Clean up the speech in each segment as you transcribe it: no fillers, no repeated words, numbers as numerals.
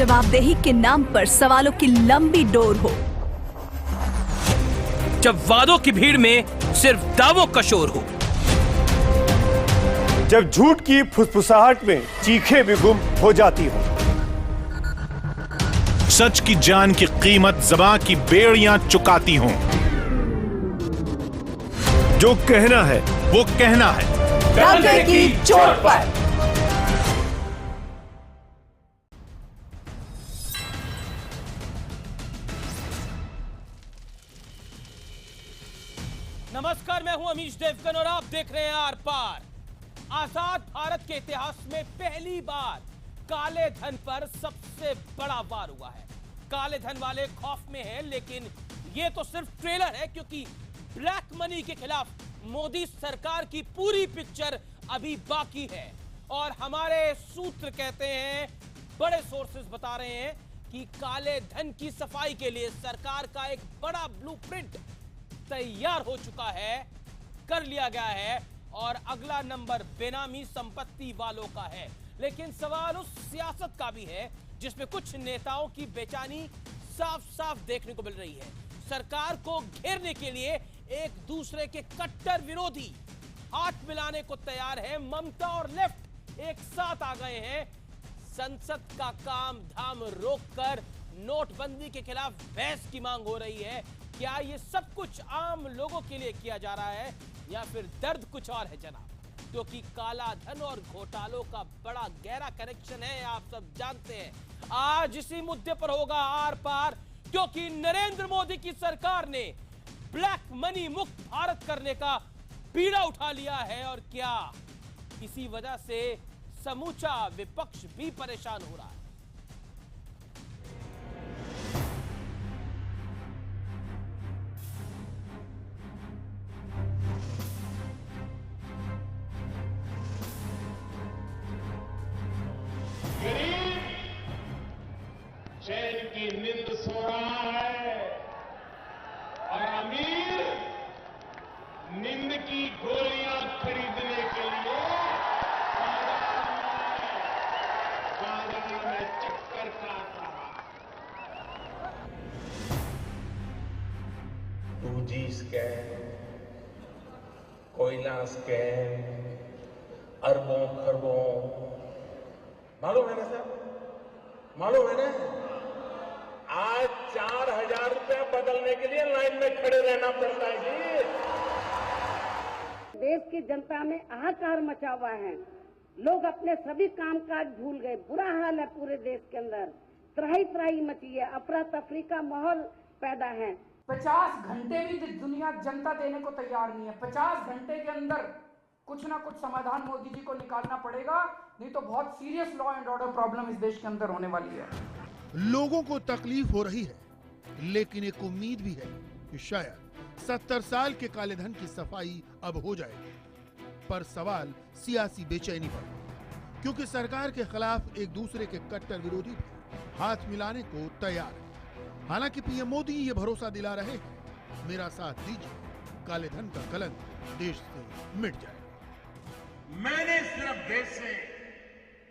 जवाबदेही के नाम पर सवालों की लंबी डोर हो, जब वादों की भीड़ में सिर्फ दावों का शोर हो, जब झूठ की फुसफुसाहट में चीखें भी गुम हो जाती हो, सच की जान की कीमत ज़बां की बेड़ियां चुकाती हों। जो कहना है वो कहना है डंके की चोट पर। नमस्कार, मैं हूं अमीश देवगन और आप देख रहे हैं आर पार। आजाद भारत के इतिहास में पहली बार काले धन पर सबसे बड़ा वार हुआ है। काले धन वाले खौफ में हैं, लेकिन यह तो सिर्फ ट्रेलर है, क्योंकि ब्लैक मनी के खिलाफ मोदी सरकार की पूरी पिक्चर अभी बाकी है। और हमारे सूत्र कहते हैं, बड़े सोर्सेज बता रहे हैं कि काले धन की सफाई के लिए सरकार का एक बड़ा ब्लूप्रिंट तैयार हो चुका है, कर लिया गया है, और अगला नंबर बेनामी संपत्ति वालों का है। लेकिन सवाल उस सियासत का भी है जिसमें कुछ नेताओं की बेचैनी साफ साफ देखने को मिल रही है। सरकार को घेरने के लिए एक दूसरे के कट्टर विरोधी हाथ मिलाने को तैयार है। ममता और लेफ्ट एक साथ आ गए हैं। संसद का काम धाम रोककर नोटबंदी के खिलाफ बहस की मांग हो रही है। क्या ये सब कुछ आम लोगों के लिए किया जा रहा है या फिर दर्द कुछ और है जनाब? क्योंकि काला धन और घोटालों का बड़ा गहरा कनेक्शन है, आप सब जानते हैं। आज इसी मुद्दे पर होगा आर पार, क्योंकि नरेंद्र मोदी की सरकार ने ब्लैक मनी मुक्त भारत करने का बीड़ा उठा लिया है। और क्या इसी वजह से समूचा विपक्ष भी परेशान हो रहा है? चैन की नींद सो रहा है और अमीर नींद की गोलियां खरीदने के लिए बाजार में चक्कर काट रहा है। 2G स्कैम, कोयला स्कैम, अरबों खरबों, मालूम है ना सर? मालूम है ना? आज 4,000 रुपया बदलने के लिए लाइन में खड़े रहना पड़ता है जी। देश की जनता में हाहाकार मचा हुआ है। लोग अपने सभी कामकाज भूल गए। बुरा हाल है पूरे देश के अंदर। त्राही त्राही मची है, अफरा तफरी का माहौल पैदा है। 50 घंटे भी दुनिया जनता देने को तैयार नहीं है। 50 घंटे के अंदर कुछ ना कुछ समाधान मोदी जी को निकालना पड़ेगा, नहीं तो बहुत serious law and order problem इस देश के अंदर होने वाली है। लोगों को तकलीफ हो रही है, लेकिन एक उम्मीद भी है कि शायद 70 साल के काले धन की सफाई अब हो जाएगी। पर सवाल सियासी बेचैनी पर, क्योंकि सरकार के खिलाफ एक दूसरे के कट्टर विरोधी हाथ मिलाने को तैयार है। हालांकि पीएम मोदी ये भरोसा दिला रहे हैं, मेरा साथ दीजिए, काले धन का कलंक देश से मिट जाए। मैंने सिर्फ देश से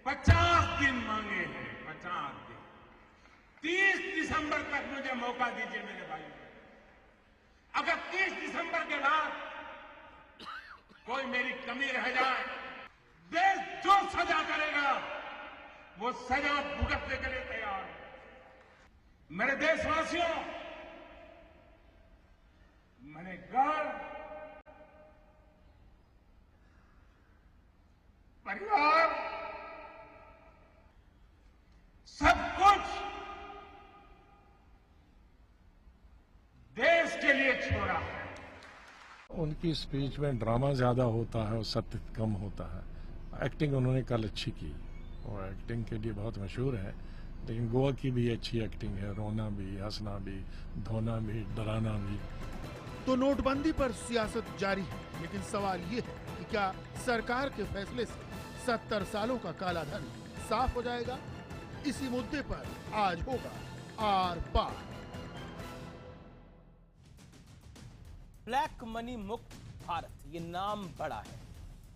50 दिन मांगे हैं, 50 दिन। 30 दिसंबर तक मुझे मौका दीजिए मेरे भाई। अगर 30 दिसंबर के बाद कोई मेरी कमी रह जाए, देश जो सजा करेगा वो सजा भुगतने के लिए तैयार है। मेरे देशवासियों, मैंने घर, परिवार, सब कुछ देश के लिए छोड़ा है। उनकी स्पीच में ड्रामा ज्यादा होता है और सत्य कम होता है। एक्टिंग उन्होंने कल अच्छी की, और एक्टिंग के लिए बहुत मशहूर है। लेकिन गोवा की भी अच्छी एक्टिंग है, रोना भी, हंसना भी, धोना भी, डराना भी। तो नोटबंदी पर सियासत जारी है, लेकिन सवाल ये है कि क्या सरकार के फैसले से 70 सालों का काला धन साफ हो जाएगा? इसी मुद्दे पर आज होगा आर पार। ब्लैक मनी मुक्त भारत, ये नाम बड़ा है।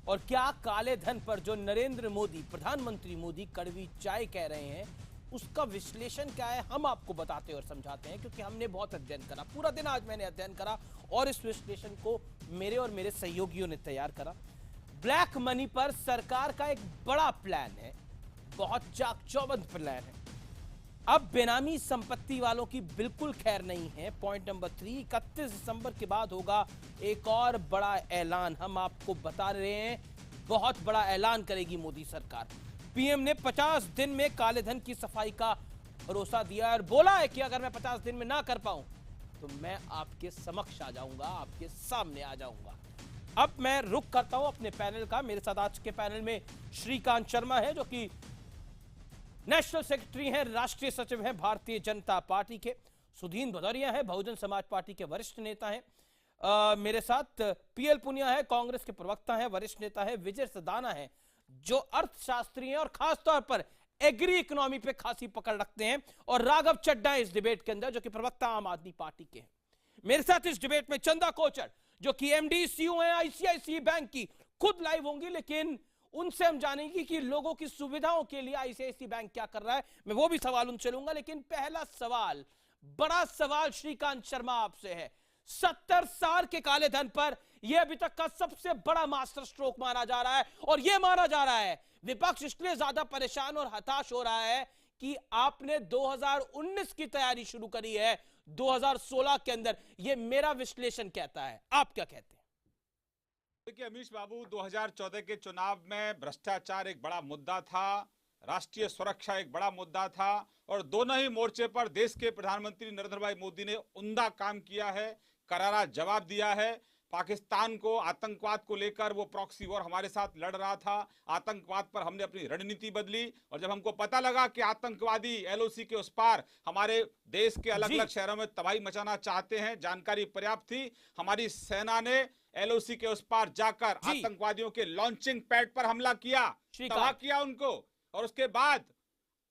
और क्या काले धन पर जो नरेंद्र मोदी, प्रधानमंत्री मोदी कड़वी चाय कह रहे हैं, उसका विश्लेषण क्या है हम आपको बताते और समझाते हैं, क्योंकि हमने बहुत अध्ययन करा, पूरा दिन आज मैंने अध्ययन करा और इस विश्लेषण को मेरे और मेरे सहयोगियों ने तैयार करा। ब्लैक मनी पर सरकार का एक बड़ा प्लान है, बहुत चाकचौबंद प्लान है। अब बेनामी संपत्ति वालों की बिल्कुल खैर नहीं है। पॉइंट नंबर 3, 31 दिसंबर के बाद होगा एक और बड़ा ऐलान, हम आपको बता रहे हैं, बहुत बड़ा ऐलान करेगी मोदी सरकार। पीएम ने 50 दिन में काले धन की सफाई का भरोसा दिया और बोला है कि अगर मैं 50 दिन में ना कर पाऊं तो मैं आपके समक्ष आ जाऊंगा, आपके सामने आ जाऊंगा। अब मैं रुख करता हूं अपने पैनल का। मेरे साथ आज के पैनल में श्रीकांत शर्मा है, जो कि नेशनल सेक्रेटरी हैं, राष्ट्रीय सचिव हैं भारतीय जनता पार्टी के। सुधीन भदौरिया है, बहुजन समाज पार्टी के वरिष्ठ नेता हैं। मेरे साथ पीएल पुनिया है, कांग्रेस के प्रवक्ता हैं, वरिष्ठ नेता है। विजय सदाना है, जो अर्थशास्त्री हैं और खासतौर पर एग्री इकोनॉमी पे खासी पकड़ रखते हैं। और राघव चड्ढा इस डिबेट के अंदर, जो कि प्रवक्ता आम आदमी पार्टी के हैं। मेरे साथ इस डिबेट में चंदा कोचर, जो कि एमडी सीईओ हैं आईसीआईसीआई बैंक की, खुद लाइव होंगी, लेकिन उनसे हम जानेंगे कि लोगों की सुविधाओं के लिए आईसीआईसीआई बैंक क्या कर रहा है। मैं वो भी सवाल उनसे लूंगा, लेकिन पहला सवाल, बड़ा सवाल श्रीकांत शर्मा आपसे है। 70 साल के काले धन पर यह अभी तक का सबसे बड़ा मास्टर स्ट्रोक माना जा रहा है। और यह माना जा रहा है, विपक्ष इसलिए ज्यादा परेशान और हताश हो रहा है कि आपने 2019 की तैयारी शुरू करी है 2016 के अंदर। यह मेरा विश्लेषण कहता है, आप क्या कहते हैं? देखिए अमीश बाबू, 2014 के चुनाव में भ्रष्टाचार एक बड़ा मुद्दा था, राष्ट्रीय सुरक्षा एक बड़ा मुद्दा था, और दोनों ही मोर्चे पर देश के प्रधानमंत्री नरेंद्र भाई मोदी ने उम्दा काम किया है, करारा जवाब दिया है। पाकिस्तान को, आतंकवाद को लेकर वो प्रॉक्सी वॉर हमारे साथ लड़ रहा था, आतंकवाद पर हमने अपनी रणनीति बदली। और जब हमको पता लगा कि आतंकवादी एलओसी के उस पार हमारे देश के अलग अलग शहरों में तबाही मचाना चाहते हैं, जानकारी पर्याप्त थी, हमारी सेना ने एलओसी के उस पार जाकर आतंकवादियों के लॉन्चिंग पैड पर हमला किया, तबाह किया उनको। और उसके बाद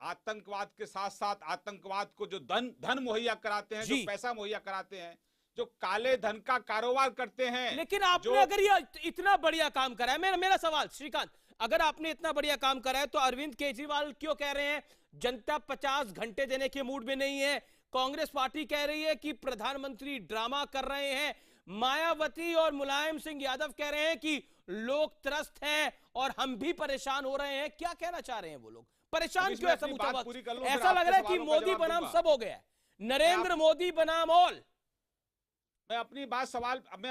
आतंकवाद के साथ साथ आतंकवाद को जो धन मुहैया कराते हैं, जो पैसा मुहैया कराते हैं, जो काले धन का कारोबार करते हैं। लेकिन आपने अगर ये इतना बढ़िया काम करा है, मेरा सवाल श्रीकांत, अगर आपने इतना बढ़िया काम करा है तो अरविंद केजरीवाल क्यों कह रहे हैं जनता 50 घंटे देने के मूड में नहीं है? कांग्रेस पार्टी कह रही है कि प्रधानमंत्री ड्रामा कर रहे हैं। मायावती और मुलायम सिंह यादव कह रहे हैं कि लोग त्रस्त हैं और हम भी परेशान हो रहे हैं। क्या कहना चाह रहे हैं वो लोग? परेशान क्यों है समूचा वक्त? ऐसा लग रहा है कि मोदी बनाम सब हो गया है, नरेंद्र मोदी बनाम ऑल। मैं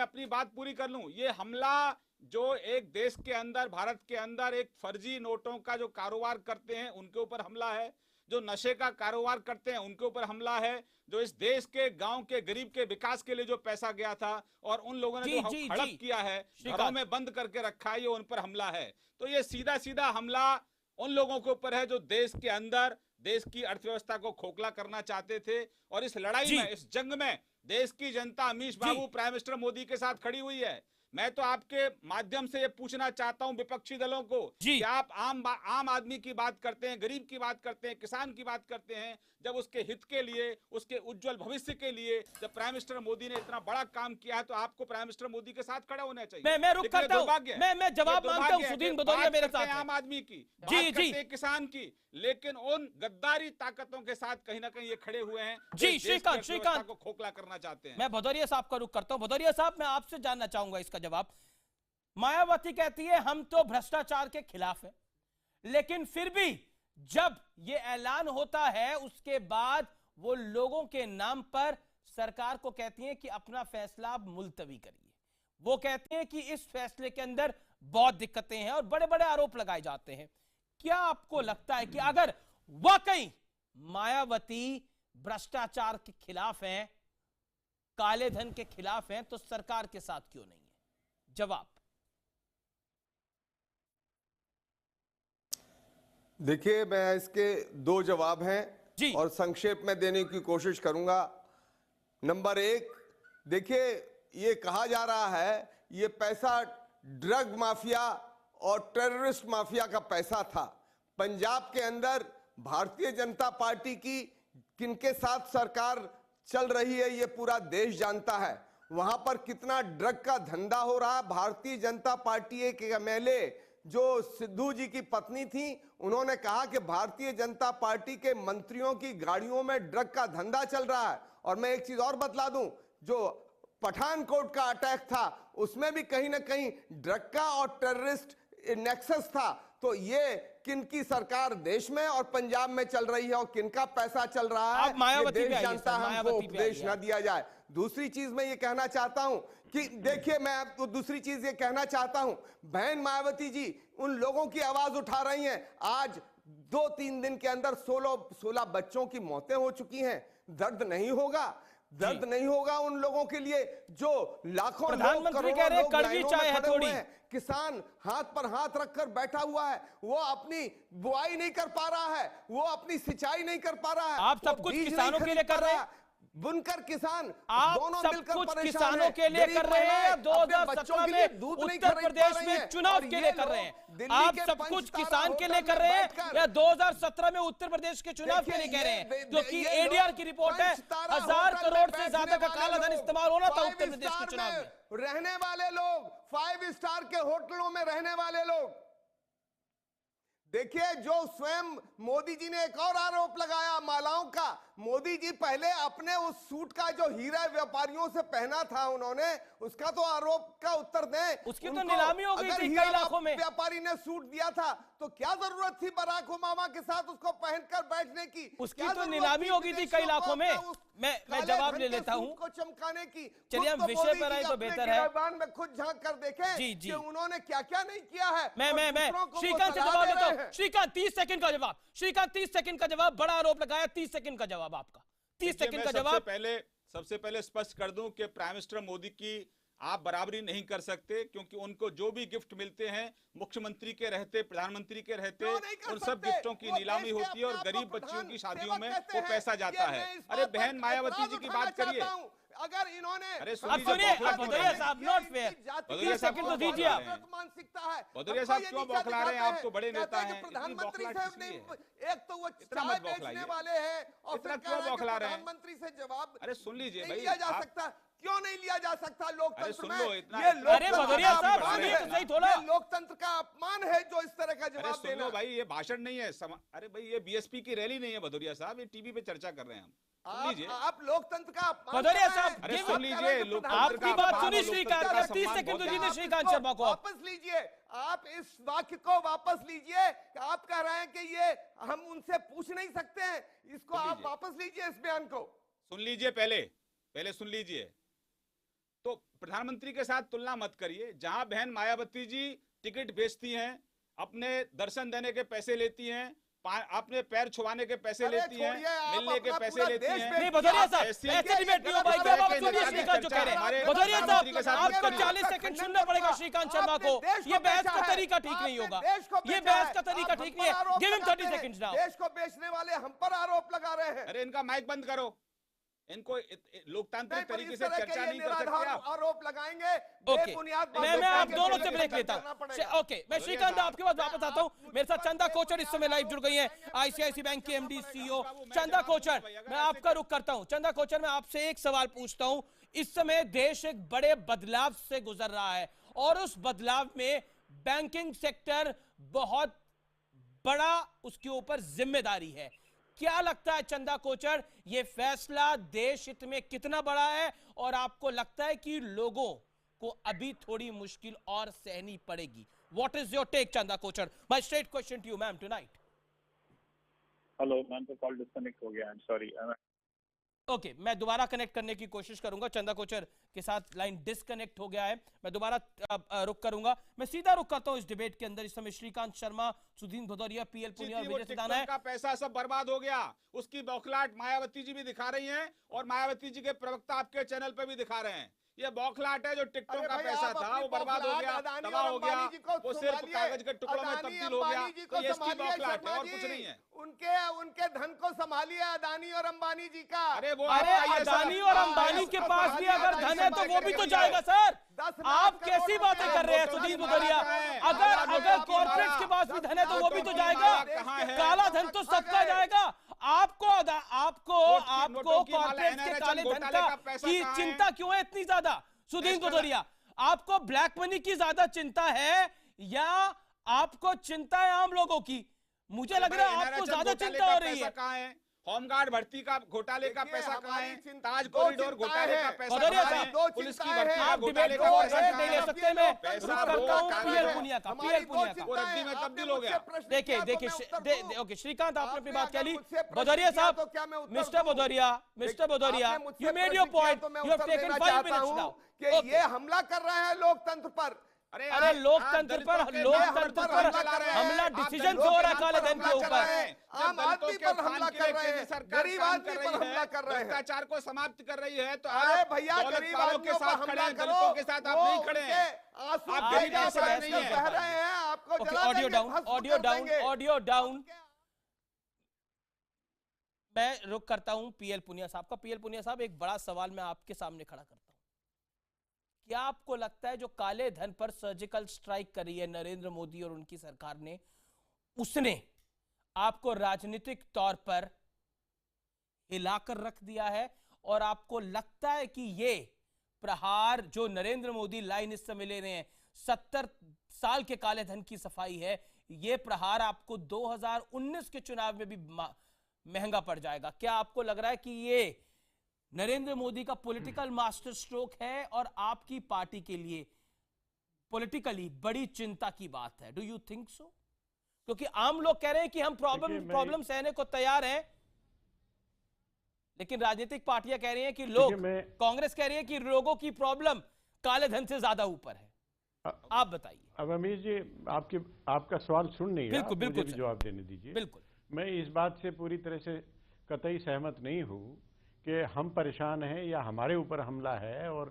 अपनी बात पूरी कर लूं। ये हमला जो एक देश के अंदर, भारत के अंदर एक फर्जी नोटों का जो कारोबार करते हैं उनके ऊपर हमला है, जो नशे का कारोबार करते हैं उनके ऊपर हमला है, जो इस देश के गांव के गरीब के विकास के लिए जो पैसा गया था और उन लोगों ने जो हड़प किया है, घरों में बंद करके रखा है, ये उन पर हमला है। तो ये सीधा सीधा हमला उन लोगों के ऊपर है जो देश के अंदर देश की अर्थव्यवस्था को खोखला करना चाहते थे। और इस लड़ाई में, इस जंग में देश की जनता अमीश बाबू प्राइम मिनिस्टर मोदी के साथ खड़ी हुई है। मैं तो आपके माध्यम से ये पूछना चाहता हूं विपक्षी दलों को कि आप आम आदमी की बात करते हैं, गरीब की बात करते हैं, किसान की बात करते हैं, जब उसके हित के लिए, उसके उज्जवल भविष्य के लिए जब प्राइम मिनिस्टर मोदी ने इतना बड़ा काम किया है तो आपको प्राइम मिनिस्टर मोदी के साथ खड़ा होना चाहिए। मैं रुक करता हूं, मैं जवाब मांगता हूं। सुधीन भदौरिया मेरे साथ है। आम आदमी की जी किसान की, लेकिन उन गद्दारी ताकतों के साथ कहीं ना कहीं ये खड़े हुए हैं जी। श्रीकांत को खोखला करना चाहते हैं। मैं भदौरिया साहब का रुख करता हूं। भदौरिया साहब, मैं आपसे जानना चाहूंगा इसका जवाब। मायावती कहती है हम तो भ्रष्टाचार के खिलाफ है, लेकिन फिर भी जब ये ऐलान होता है उसके बाद वो लोगों के नाम पर सरकार को कहती हैं कि अपना फैसला आप मुलतवी करिए। वो कहते हैं कि इस फैसले के अंदर बहुत दिक्कतें हैं और बड़े बड़े आरोप लगाए जाते हैं। क्या आपको लगता है कि अगर वाकई मायावती भ्रष्टाचार के खिलाफ हैं, काले धन के खिलाफ हैं, तो सरकार के साथ क्यों नहीं है? जवाब। देखिए, मैं इसके दो जवाब हैं और संक्षेप में देने की कोशिश करूंगा। नंबर एक, देखिए ये कहा जा रहा है ये पैसा ड्रग माफिया और टेररिस्ट माफिया का पैसा था। पंजाब के अंदर भारतीय जनता पार्टी की किनके साथ सरकार चल रही है ये पूरा देश जानता है। वहां पर कितना ड्रग का धंधा हो रहा है। भारतीय जनता पार्टी एक एमएलए जो सिद्धू जी की पत्नी थी, उन्होंने कहा कि भारतीय जनता पार्टी के मंत्रियों की गाड़ियों में ड्रग का धंधा चल रहा है। और मैं एक चीज और बतला दूं, जो पठानकोट का अटैक था उसमें भी कहीं ना कहीं ड्रग का और टेररिस्ट नेक्सस था। तो ये किनकी सरकार देश में और पंजाब में चल रही है और किनका पैसा चल रहा है, ये देश जानता है। हमको उपदेश न दिया जाए। दूसरी चीज मैं ये कहना चाहता हूं कि देखिए, मैं आपको दूसरी चीज ये कहना चाहता हूं, बहन मायावती जी उन लोगों की आवाज उठा रही हैं। आज 2-3 दिन के अंदर 16 बच्चों की मौतें हो चुकी हैं। दर्द नहीं होगा? दर्द नहीं होगा उन लोगों के लिए जो लाखों प्रधानमंत्री कह रहे हैं कड़वी चाय है थोड़ी। किसान हाथ पर हाथ रखकर बैठा हुआ है, वो अपनी बुआई नहीं कर पा रहा है, वो अपनी सिंचाई नहीं कर पा रहा है। आप सब कुछ किसानों के लिए कर रहे हैं। बुनकर किसान आप दोनों सब मिलकर कुछ परेशान किसानों हैं। के लिए कर रहे हैं। 2017 में उत्तर प्रदेश में चुनाव के लिए कर रहे हैं। आप सब कुछ किसान के लिए कर रहे हैं या 2017 में उत्तर प्रदेश के चुनाव के लिए कह रहे हैं? क्योंकि एडीआर की रिपोर्ट है 1000 करोड़ से ज्यादा का काला धन इस्तेमाल होना था उत्तर प्रदेश के चुनाव में। रहने वाले लोग, 5 स्टार के होटलों में रहने वाले लोग, देखिए जो स्वयं मोदी जी ने एक और आरोप लगाया मालाओं का। मोदी जी पहले अपने उस सूट का जो हीरा व्यापारियों से पहना था उन्होंने, उसका तो आरोप का उत्तर दें। उसकी तो नीलामी हो गई थी कई लाखों में। व्यापारी ने सूट दिया था तो क्या जरूरत थी बराक ओबामा के साथ उसको पहनकर बैठने की? उसकी तो नीलामी हो गई थी कई लाखों में। मैं जवाब ले लेता हूं को चमकाने की। चलिए हम विषय पर आए तो बेहतर है। में खुद झांक कर देखें जी। कि उन्होंने क्या क्या नहीं किया है। मैं श्रीकांत से जवाब लेता हूं। श्रीकांत 30 सेकंड का जवाब। श्रीकांत 30 सेकंड का जवाब। बड़ा आरोप लगाया, 30 सेकंड का जवाब आपका। 30 सेकंड का जवाब। सबसे पहले स्पष्ट कर दूं कि प्राइम मिनिस्टर मोदी की आप बराबरी नहीं कर सकते, क्योंकि उनको जो भी गिफ्ट मिलते हैं मुख्यमंत्री के रहते, प्रधानमंत्री के रहते, उन सब गिफ्टों की नीलामी होती है और गरीब बच्चियों की शादियों में वो पैसा जाता है। अरे बहन मायावती जी की बात करिए। अगर इन्होंने सुनिए भदौरिया साहब, नॉट फेयर। 30 सेकंड तो दीजिए आप। मानसिकता है भदौरिया साहब क्यों बौखला रहे हैं? आप तो बड़े नेता हैं। प्रधानमंत्री से एक तो वो चाय बेचने वाले हैं और फिर क्यों बौखला रहे हैं? प्रधानमंत्री से जवाब अरे सुन लीजिए भाई, लिया जा सकता। क्यों नहीं लिया जा सकता लोकतंत्र में? अरे भदौरिया साहब सुनिए तो सही थोड़ा। लोकतंत्र का अपमान है जो इस तरह का जवाब देना। भाई ये भाषण नहीं है। अरे भाई ये बीएसपी की रैली नहीं है भदौरिया साहब, ये टीवी पे चर्चा कर रहे हैं हम। आप लोकतंत्र का भदौरिया साहब सुन लीजिए, आपकी बात सुनी श्रीकांत। 30 सेकंड तो दीजिए श्रीकांत शर्मा को। वापस लीजिए, आप इस वाक्य को वापस लीजिए। आप कह रहे हैं कि ये हम उनसे पूछ नहीं सकते हैं, इसको आप वापस लीजिए। इस बयान को सुन लीजिए, पहले सुन लीजिए। तो प्रधानमंत्री के साथ तुलना मत करिए। जहां बहन मायावती जी टिकट बेचती हैं, अपने दर्शन देने के पैसे लेती हैं, अपने पैर छुआने के पैसे लेती हैं, मिलने के पैसे लेती हैं। नहीं भदौरिया साहब ऐसे डिबेट नहीं हो पाएगी। अब आप सुनिए श्रीकांत जो कह रहे हैं। भदौरिया साहब आपको 40 सेकंड सुनना पड़ेगा श्रीकांत शर्मा को। ये बहस का तरीका ठीक नहीं होगा। ये बहस का तरीका ठीक नहीं है। Give him 30 seconds now. देश को बेचने वाले हम पर आरोप लगा रहे हैं। अरे इनका माइक बंद करो। इनको लोकतांत्रिक तरीके से चर्चा नहीं कर सकते आप। आरोप लगाएंगे। ओके, मैं आप दोनों से ब्रेक लेता हूं। ओके, मैं श्रीकांत आपके पास वापस आता हूं। मेरे साथ चंदा कोचर इस समय लाइव जुड़ गई हैं, आईसीआईसी बैंक के एमडी सीईओ चंदा कोचर। मैं आपका रुख करता हूं। चंदा कोचर, मैं आपसे एक सवाल पूछता हूं। इस समय देश एक बड़े बदलाव से गुजर रहा है और उस बदलाव में बैंकिंग सेक्टर बहुत बड़ा उसके ऊपर जिम्मेदारी है। क्या लगता है चंदा कोचर, ये फैसला देश हित में कितना बड़ा है और आपको लगता है कि लोगों को अभी थोड़ी मुश्किल और सहनी पड़ेगी? What is your take Chanda Kochhar? My straight question to you ma'am tonight. Hello ma'am, तो कॉल डिस्कनेक्ट हो गया, आई एम सॉरी। ओके, मैं दोबारा कनेक्ट करने की कोशिश करूंगा। चंदा कोचर के साथ लाइन डिस्कनेक्ट हो गया है, मैं दोबारा रुक करूंगा। मैं सीधा रुक करता हूं इस डिबेट के अंदर। इस समय श्रीकांत शर्मा, सुधीन भदौरिया, पीएल पुनिया और विजय सिदाना है। का पैसा सब बर्बाद हो गया, उसकी बौखलाहट मायावती जी भी दिखा रही हैं और मायावती जी के प्रवक्ता आपके चैनल पे भी दिखा रहे हैं। ये बौखलाहट है, जो टिकटॉक का पैसा था वो बर्बाद हो गया, तबाह हो गया, वो सिर्फ कागज के टुकड़ों में तब्दील हो गया। तो ये इसकी बौखलाहट है और कुछ नहीं है। उनके धन को संभालिए अदानी और अंबानी जी का। अरे अदानी और अंबानी के पास भी अगर धन है तो वो भी तो जाएगा सर। आप कैसी बातें कर रहे हैं सुधीर भदौरिया? अगर कॉर्पोरेट्स के पास भी धन है तो वो भी तो जाएगा। काला धन तो सबका जाएगा। आपको कॉर्पोरेट्स के काले धन की चिंता क्यों है इतनी ज्यादा सुधीर भदौरिया? आपको ब्लैक मनी की ज्यादा चिंता है या आपको चिंता है आम लोगों की, मुझे लग रहा है आपको ज्यादा चिंता हो रही है। कहाँ है? होमगार्ड भर्ती का घोटाले का पैसा कहाँ है? ताज कॉरिडोर घोटाले का पैसा भदौरिया कहाँ है? साहब, पुलिस की भर्ती का आप घोटाले डिबेट का को पैसा नहीं कहाँ ले है? सकते। मैं पैसा रुक करता हूं वो पीएल पुनिया का, पीएल पुनिया का। वो रद्दी में तब्दील हो गया। देखिए ओके श्रीकांत, आपने अपनी बात कह ली। भदौरिया साहब, mister Bhadauria, you made your point, you have taken 5 minutes now. कि ये हमला कर रहे हैं लोकतंत्र पर। अरे लोकतंत्र पर हमला डिसीजन से हो रहा है काले धन के ऊपर। आम आदमी पर हमला कर रहे हैं, गरीब आदमी पर हमला कर रहे हैं, भ्रष्टाचार को समाप्त कर रही है। तो अरे भैया गरीब आदमियों पर हमला करो, दलितों के साथ आप नहीं खड़े हैं। आंसू आप गरीब बह नहीं रहे हैं, आपको जला ऑडियो देंगे, डाउन, भस्म ऑडियो कर डाउन, देंगे। Audio down. मैं रुक करता हूं पीएल पुनिया साहब का। पीएल पुनिया साहब, एक बड़ा सवाल मैं आपके सामने खड़ा करता हूं। क्या आपको लगता है जो काले धन पर सर्जिकल स्ट्राइक करी है नरेंद्र मोदी और उनकी सरकार ने, उसने आपको राजनीतिक तौर पर हिलाकर रख दिया है? और आपको लगता है कि ये प्रहार जो नरेंद्र मोदी लाइन इस समय ले रहे हैं, 70 साल के काले धन की सफाई है, ये प्रहार आपको 2019 के चुनाव में भी महंगा पड़ जाएगा? क्या आपको लग रहा है कि ये नरेंद्र मोदी का पॉलिटिकल मास्टर स्ट्रोक है और आपकी पार्टी के लिए पॉलिटिकली बड़ी चिंता की बात है? Do you think so? क्योंकि आम लोग कह रहे हैं कि हम प्रॉब्लम सहने को तैयार हैं, लेकिन राजनीतिक पार्टियां कह रही हैं कि कांग्रेस कह रही है कि लोगों की प्रॉब्लम काले धन से ज्यादा ऊपर है। आप बताइए। अब अमीर जी, आपका सवाल सुन नहीं रहा, बिल्कुल मुझे भी जवाब देने दीजिए। बिल्कुल। मैं इस बात से पूरी तरह से कतई सहमत नहीं हूं कि हम परेशान हैं या हमारे ऊपर हमला है और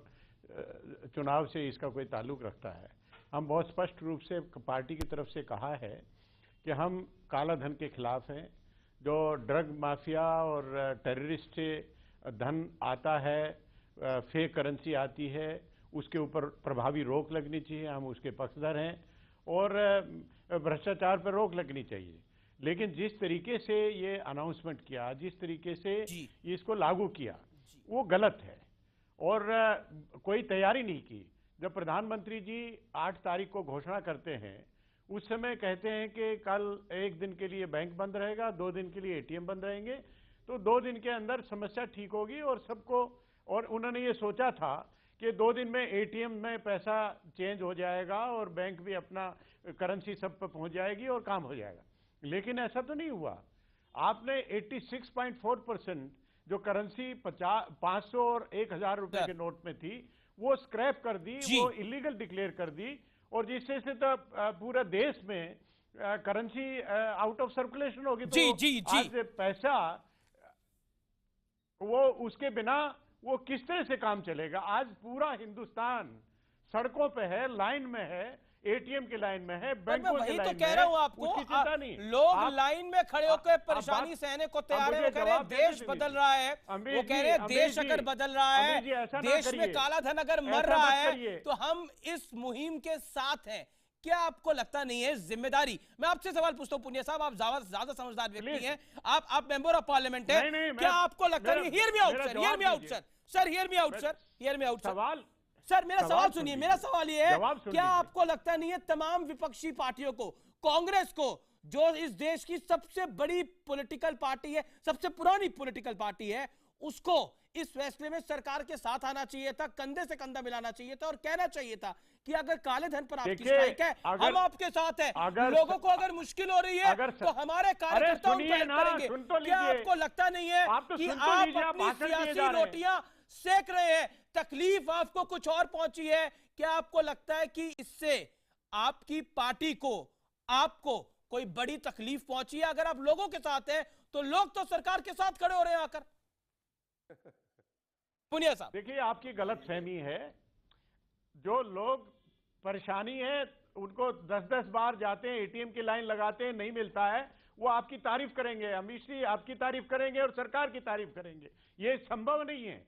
चुनाव से इसका कोई ताल्लुक रखता है। हम बहुत स्पष्ट रूप से पार्टी की तरफ से कहा है कि हम काला धन के खिलाफ हैं। जो ड्रग माफिया और टेररिस्ट से धन आता है, फेक करेंसी आती है, उसके ऊपर प्रभावी रोक लगनी चाहिए। हम उसके पक्षधर हैं और भ्रष्टाचार पर रोक लगनी चाहिए। लेकिन जिस तरीके से ये अनाउंसमेंट किया, जिस तरीके से इसको लागू किया, वो गलत है और कोई तैयारी नहीं की। जब प्रधानमंत्री जी 8 तारीख को घोषणा करते हैं, उस समय कहते हैं कि कल 1 दिन के लिए बैंक बंद रहेगा, 2 दिन के लिए एटीएम बंद रहेंगे, तो 2 दिन के अंदर समस्या ठीक होगी और सबको, और उन्होंने ये सोचा था कि 2 दिन में एटीएम में पैसा चेंज हो जाएगा और बैंक भी अपना करेंसी सब पर पहुंच जाएगी और काम हो जाएगा। लेकिन ऐसा तो नहीं हुआ। आपने 86.4% जो करेंसी 500 और 1000 रुपए के नोट में थी, वो स्क्रैप कर दी, वो इलीगल डिक्लेयर कर दी, और जिससे से तो पूरा देश में करेंसी आउट ऑफ सर्कुलेशन होगी। तो आज पैसा वो उसके बिना वो किस तरह से काम चलेगा? आज पूरा हिंदुस्तान सड़कों पे है, लाइन में है, एटीएम की लाइन में है, बैंकों की लाइन में है। तो कह रहा हूं आपको, लोग लाइन में खड़े होकर परेशानी सहने को तैयार है। वो कह रहे हैं देश बदल रहा है, वो कह रहे हैं देश अगर बदल रहा है, देश में काला धन अगर मर रहा है, तो हम इस मुहिम के साथ हैं। क्या आपको लगता नहीं है जिम्मेदारी? मैं आपसे सवाल पूछता हूं पुनिया साहब, आप ज्यादा समझदार व्यक्ति हैं, आप मेंबर ऑफ पार्लियामेंट हैं, क्या आपको लगता नहीं? Hear me out sir, hear me out sir, sir hear me out sir, hear me out sir. Sir मेरा सवाल सुनिए, मेरा सवाल ये है, क्या आपको लगता नहीं है तमाम विपक्षी पार्टियों को, कांग्रेस को, जो इस देश की सबसे बड़ी पॉलिटिकल पार्टी है, सबसे पुरानी पॉलिटिकल पार्टी है, उसको इस फैसले में सरकार के साथ आना चाहिए था, कंधे से कंधा मिलाना चाहिए था और कहना चाहिए था कि अगर काले धन पर आपकी स्ट्राइक है, हम आपके साथ हैं, लोगों को अगर मुश्किल हो रही है तो हमारे कार्यकर्ता उनको हेल्प करेंगे। क्या आपको लगता नहीं है कि आप अपनी सियासी रोटियां सेक रहे हैं, तकलीफ आपको कुछ और पहुंची है? क्या आपको लगता है कि इससे आपकी पार्टी को, आपको कोई बड़ी तकलीफ पहुंची है? अगर आप लोगों के साथ हैं तो लोग तो सरकार के साथ खड़े हो रहे हैं आकर। पुनिया साहब देखिए, आपकी गलतफहमी है। जो लोग परेशानी है, उनको 10-10 बार जाते हैं, एटीएम की लाइन लगाते हैं, नहीं मिलता है, वो आपकी तारीफ करेंगे, अमित जी आपकी तारीफ करेंगे और सरकार की तारीफ करेंगे। ये संभव नहीं है।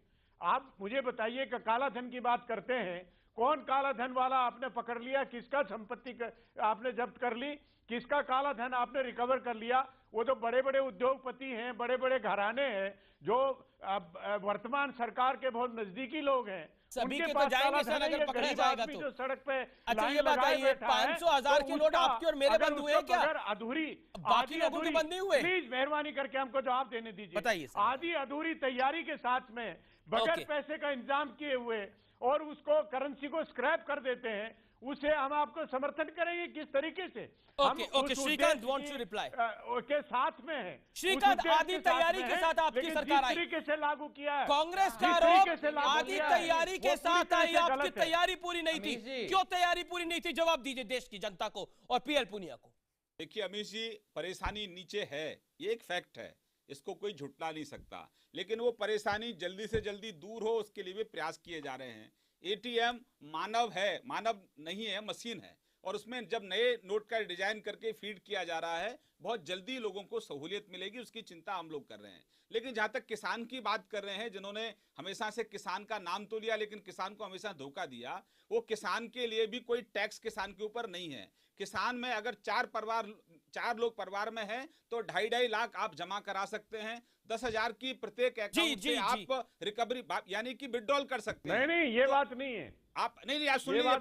आप मुझे बताइए कि काला धन की बात करते हैं, कौन काला धन वाला आपने पकड़ लिया? किसका संपत्ति आपने जब्त कर ली? किसका काला धन आपने रिकवर कर लिया? वो तो बड़े बड़े उद्योगपति हैं, बड़े बड़े घराने हैं, जो वर्तमान सरकार के बहुत नजदीकी लोग हैं। सभी के तो जाएंगे सर अगर पकड़ा जाएगा तो। जो सड़क पे अच्छा ये बताइए 500,000 की नोट आपके और मेरे बंद हुए क्या? अधूरी, बाकी लोगों के बंद नहीं हुए? प्लीज मेहरबानी करके हमको जवाब देने दीजिए। बताइए। आधी अधूरी तैयारी के साथ में बगैर पैसे का इंतजाम किए हुए और उसको करेंसी को स्क्रैप कर देते हैं, उसे हम आपको समर्थन करेंगे किस तरीके से? Okay Shrikant wants to reply के साथ में है। श्रीकांत आधी तैयारी के साथ आपकी सरकार आई, तरीके से लागू किया है कांग्रेस का आरोप आधी तैयारी के साथ आई, आपकी तैयारी पूरी नहीं थी। क्यों तैयारी पूरी नहीं थी? जवाब दीजिए देश की जनता को और पीएल पुनिया को। देखिए अमीश जी, परेशानी नीचे है, ये एक फैक्ट है, इसको कोई झुटला नहीं सकता, लेकिन वो परेशानी जल्दी से जल्दी दूर हो उसके लिए भी प्रयास किए जा रहे हैं। एटीएम मानव है, मानव नहीं है, मशीन है, और उसमें जब नए नोट का डिजाइन करके फीड किया जा रहा है, बहुत जल्दी लोगों को सहूलियत मिलेगी, उसकी चिंता हम लोग कर रहे हैं। लेकिन जहां तक किसान की बात कर रहे हैं, जिन्होंने हमेशा से किसान का नाम तो लिया लेकिन किसान को हमेशा धोखा दिया, वो किसान के लिए भी कोई टैक्स किसान के ऊपर नहीं है। किसान में अगर चार लोग परिवार में हैं तो 2.5 लाख आप जमा करा सकते हैं। 10,000 की प्रत्येक अकाउंट से आप रिकवरी यानी कि विड्रॉल कर सकते हैं। नहीं ये बात नहीं है। आप नहीं आप सुन लीजिए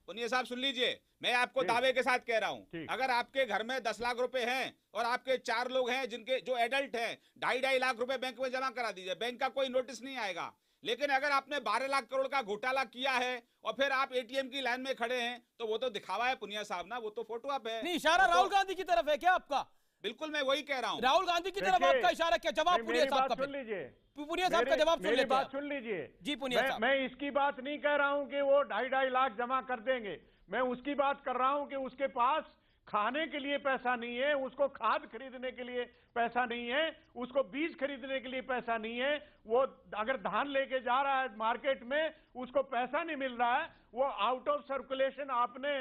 पुनिया साहब सुन लीजिए, मैं आपको दावे के साथ कह रहा हूं, अगर आपके घर में 10 लाख रुपए हैं और आपके 4 लोग हैं जिनके जो एडल्ट हैं, 2.5 लाख रुपए बैंक में जमा करा दीजिए, बैंक का कोई नोटिस नहीं आएगा। लेकिन अगर आपने 12 लाख करोड़ का घोटाला किया है और फिर आप एटीएम की लाइन में खड़े हैं, तो वो तो दिखावा है पुनिया साहब ना, वो तो फोटो आप है। नहीं, इशारा राहुल गांधी की तरफ है क्या आपका? बिल्कुल मैं वही कह रहा हूँ, राहुल गांधी की तरफ आपका इशारा क्या? जवाब पुनिया साहब का सुन लीजिए, पुनिया साहब का जवाब सुन लीजिए। बात सुन लीजिए जी पुनिया साहब, मैं इसकी बात नहीं कह रहा हूं कि वो 2.5 लाख जमा कर देंगे, मैं उसकी बात कर रहा हूं कि उसके पास खाने के लिए पैसा नहीं है, उसको खाद खरीदने के लिए पैसा नहीं है, उसको बीज खरीदने के लिए पैसा नहीं है, वो अगर धान लेके जा रहा है मार्केट में उसको पैसा नहीं मिल रहा है, वो आउट ऑफ सर्कुलेशन आपने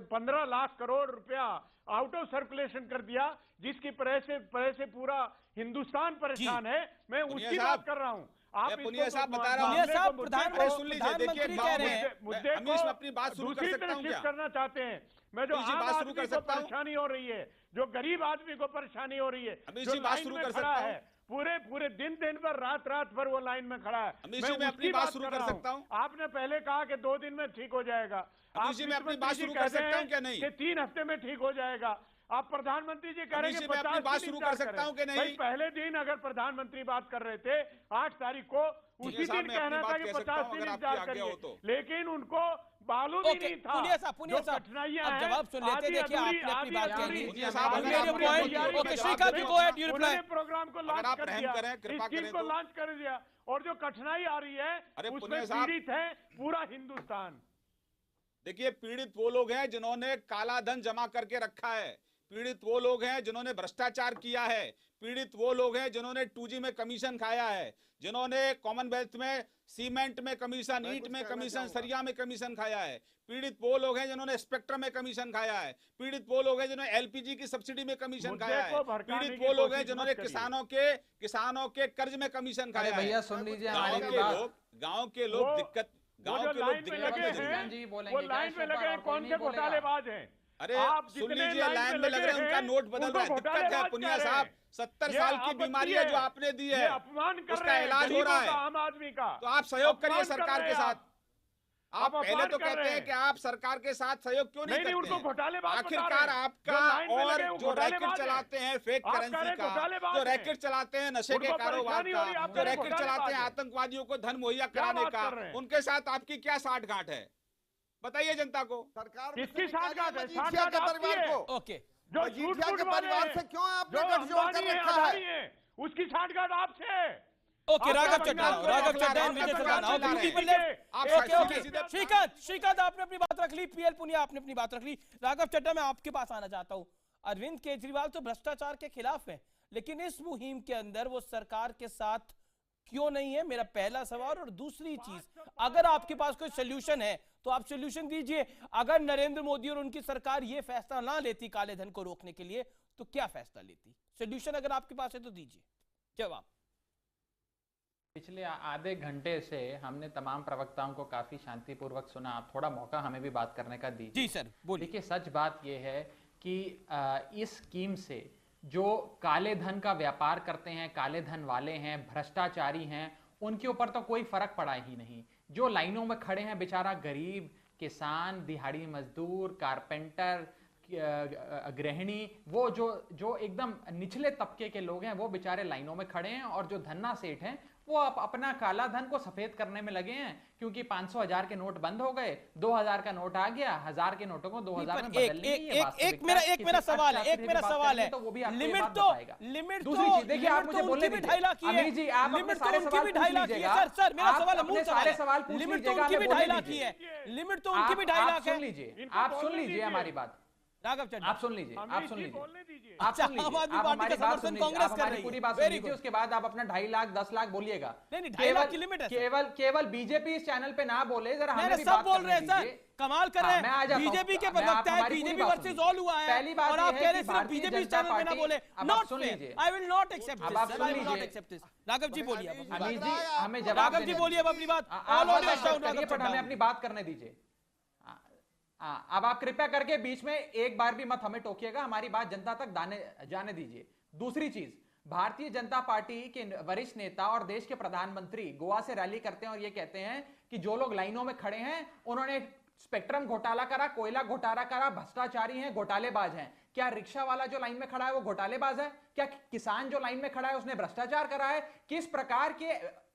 15 लाख करोड़ रुपया आउट ऑफ सर्कुलेशन कर दिया, जिसकी वजह से पूरा हिंदुस्तान परेशान है। मैं उसकी बात कर रहा हूँ। आप पुनिया साहब बता रहा हूँ, प्रधानमंत्री कह रहे हैं, मुद्दे को अपनी बात शुरू कर सकता हूं क्या? करना चाहते हैं। मैं जो आम आदमी को परेशानी हो रही है, जो गरीब आदमी को परेशानी हो रही है, जो लाइन में खड़ा है, पूरे दिन भर रात भर वो लाइन में खड़ा है, मैं अपनी बात शुरू कर सकता हूँ। आपने पहले कहा कि 2 दिन में ठीक हो जाएगा, आप अपनी बात शुरू कर सकता हूँ क्या? नहीं, 3 हफ्ते में ठीक हो जाएगा। आप प्रधानमंत्री जी कह रहे हैं कि बात शुरू कर सकता हूँ कि नहीं? पहले दिन अगर प्रधानमंत्री बात कर रहे थे 8 तारीख को, उसी दिन कहना था कि 50 दिन इंतजार करिए, लेकिन उनको मालूम ही नहीं था। पुनिया साहब जवाब सुन लेते, देखिए आपने अपनी बात कह दी। प्रोग्राम को लॉन्च कर दिया, स्कीम को लॉन्च कर दिया, और जो कठिनाई आ रही है उसमें पीड़ित है पूरा हिंदुस्तान। देखिए, पीड़ित वो लोग हैं जिन्होंने काला धन जमा करके रखा है, पीड़ित वो लोग हैं जिन्होंने भ्रष्टाचार किया है, पीड़ित वो लोग हैं जिन्होंने 2G में कमीशन खाया है, जिन्होंने कॉमनवेल्थ में सीमेंट में कमीशन, ईंट में कमीशन, सरिया में कमीशन खाया है, पीड़ित वो लोग हैं जिन्होंने स्पेक्ट्रम में कमीशन खाया है, पीड़ित वो लोग हैं जिन्होंने LPG की सब्सिडी में कमीशन खाया है, पीड़ित वो लोग हैं जिन्होंने किसानों के कर्ज में कमीशन खाया है। गाँव के लोग दिक्कत वो लाइन में लगे हैं, कौन से घोटालेबाज हैं? अरे आप सुन लीजिए, लाइन में लग रहे हैं, उनका नोट बदल रहा है। दिक्कत है पुनिया साहब, 70 साल की बीमारी है जो आपने दी है, उसका इलाज हो रहा है आम आदमी का, तो आप सहयोग करिए सरकार के साथ। आप पहले तो कहते हैं कि आप सरकार के साथ सहयोग क्यों नहीं करते? उनको घोटालेबाज आखिरकार आपका और जो रैकेट चलाते हैं फेक करेंसी का, जो रैकेट चलाते हैं नशे के कारोबार का, जो रैकेट चलाते हैं आतंकवादियों को धन मुहैया कराने का, उनके साथ आपकी क्या साठगांठ है? बताइए जनता को। सरकार किसकी साठगांठ है? साठगांठ परिवार को, ओके, जो के परिवार से क्यों आपने गठजोड़ कर रखा है? उसकी साठगांठ आपसे। ओके, राघव चड्ढा, श्रीकांत आपने अपनी बात रख ली, पीएल पुनिया आपने अपनी बात रख ली। राघव चड्ढा, मैं आपके पास आना चाहता हूं। अरविंद केजरीवाल तो भ्रष्टाचार के खिलाफ है, लेकिन इस मुहिम के अंदर वो सरकार के साथ क्यों नहीं है, मेरा पहला सवाल। और दूसरी चीज, अगर आपके पास कोई सोल्यूशन है तो आप सोल्यूशन दीजिए। अगर नरेंद्र मोदी और उनकी सरकार ये फैसला ना लेती काले धन को रोकने के लिए, तो क्या फैसला लेती? सोल्यूशन अगर आपके पास है तो दीजिए जवाब। पिछले आधे घंटे से हमने तमाम प्रवक्ताओं को काफी शांतिपूर्वक सुना, आप थोड़ा मौका हमें भी बात करने का दीजिए। जी सर, बोलिए। देखिए, सच बात यह है कि इस स्कीम से जो काले धन का व्यापार करते हैं, काले धन वाले हैं, भ्रष्टाचारी हैं, उनके ऊपर तो कोई फर्क पड़ा ही नहीं। जो लाइनों में खड़े हैं बेचारा गरीब, किसान, दिहाड़ी मजदूर, कारपेंटर, गृहिणी, वो जो एकदम निचले तबके के लोग हैं वो बेचारे लाइनों में खड़े हैं, और जो धन्ना सेठ हैं वो अपना काला धन को सफेद करने में लगे हैं, क्योंकि 500,000 के नोट बंद हो गए, 2,000 का नोट आ गया, 1,000 के नोटों को 2,000 में बदलने की ये एक मेरा सवाल है, तो वो भी आपको लिमिट ये बात तो बताएगा। लिमिट दूसरी चीज देखिए, आप मुझे बोलने दीजिए अमीर जी, आप अपने सारे सवाल पूछ लीजिएगा। सर मेरा सवाल है, अपने सारे सवाल पूछ लिमिट तो लीजिएगा, उनकी भी हमें 2.5 बोलने लाख की है, दीजिए। लिमिट तो उनकी भी 2.5 लाख है। सुन लीजिए, आप सुन लीजिए हमारी बात, राघव चड्ढा आप सुन लीजिए, आप सुन लीजिए, आप अच्छा, सुन लीजिए, आम आदमी आप पार्टी हमारी का बात समर्थन सुन लीजिए, कांग्रेस आप कर हमारी रही पूरी है। बात सुन Very लीजिए, good। उसके बाद आप अपना 2.5 लाख 10 लाख बोलिएगा। नहीं 2.5 लाख की लिमिट है। केवल बीजेपी इस चैनल पे ना बोले, जरा हमें भी सब बात बोल रहे हैं सर, दीजिए। कमाल कर रहे हैं। बीजेपी के प्रवक्ता है, बीजेपी वर्सेस ऑल हुआ है, पहली बात और आप कह रहे हैं सिर्फ बीजेपी चैनल पे ना बोले। नॉट सुन लीजिए, I will not accept this, आप सुन लीजिए। राघव जी बोलिए अमीर जी, हमें जवाब राघव जी बोलिए अब अपनी बात। All audio down, Raghav but हमें अपनी बात करने दीजिए। अब आप कृपया करके बीच में एक बार भी मत हमें टोकिएगा, हमारी बात जनता तक जाने दीजिए। दूसरी चीज, भारतीय जनता पार्टी के वरिष्ठ नेता और देश के प्रधानमंत्री गोवा से रैली करते हैं और ये कहते हैं कि जो लोग लाइनों में खड़े हैं उन्होंने स्पेक्ट्रम घोटाला करा, कोयला घोटाला करा, भ्रष्टाचारी हैं, घोटालेबाज हैं। क्या रिक्शा वाला जो लाइन में खड़ा है वो घोटालेबाज है? क्या किसान जो लाइन में खड़ा है उसने भ्रष्टाचार करा है? किस प्रकार के